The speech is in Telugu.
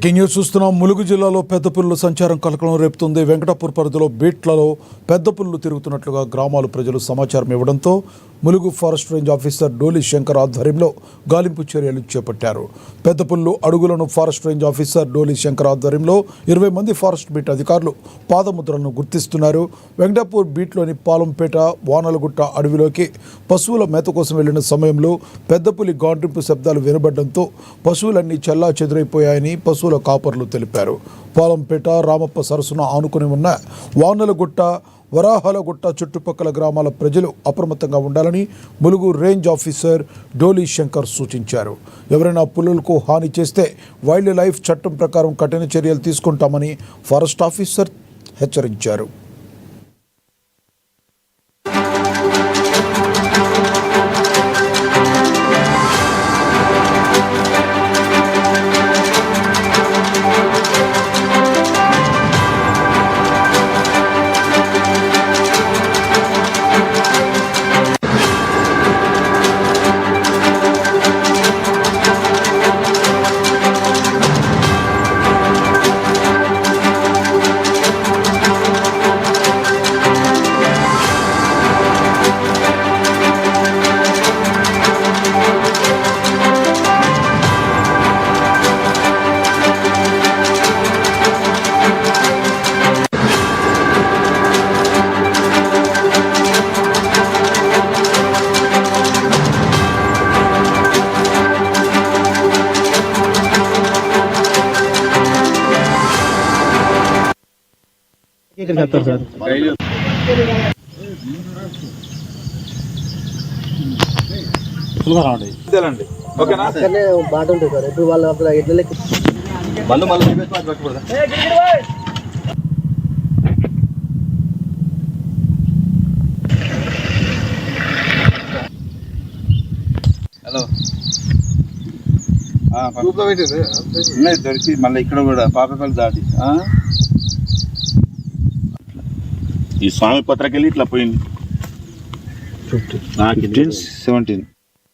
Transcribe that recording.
బ్రేకింగ్ న్యూస్ చూస్తున్నాం. ములుగు జిల్లాలో పెద్ద పులుల సంచారం కలకలం రేపుతుంది. వెంకటాపూర్ పరిధిలో బీట్లలో పెద్ద పులులు తిరుగుతున్నట్లుగా గ్రామాల ప్రజలు సమాచారం ఇవ్వడంతో Mulugu forest range officer Doli Shankar ఆధ్వర్యంలో గాలింపు చర్యలు చేపట్టారు. పెద్ద పుల్లు అడుగులను forest range officer Doli Shankar ఆధ్వర్యంలో 20 మంది ఫారెస్ట్ బీట్ అధికారులు పాదముద్రలను గుర్తిస్తున్నారు. వెంకటాపూర్ బీట్లోని పాలంపేట వానలగుట్ట అడవిలోకి పశువుల మేత కోసం వెళ్లిన సమయంలో పెద్ద పులి గాండ్రింపు శబ్దాలు వినబడడంతో పశువులన్నీ చెల్లా చెదురైపోయాయని పశువుల కాపర్లు తెలిపారు. పాలంపేట రామప్ప సరస్సును ఆనుకుని ఉన్న వానలగుట్ట వరాహలగుట్ట చుట్టుపక్కల గ్రామాల ప్రజలు అప్రమత్తంగా ఉండాలని ములుగు రేంజ్ ఆఫీసర్ డోలి శంకర్ సూచించారు. ఎవరైనా పులులకు హాని చేస్తే వైల్డ్ లైఫ్ చట్టం ప్రకారం కఠిన చర్యలు తీసుకుంటామని ఫారెస్ట్ ఆఫీసర్ హెచ్చరించారు. బాట ఉంటుంది సార్. ఎప్పుడు వాళ్ళు అప్పుడు ఎడ్లకి హలో దొరికి మళ్ళీ ఇక్కడ కూడా పాపపల్లి దాటి ఈ స్వామి పత్రకెళ్ళి ఇట్లా పోయింది 17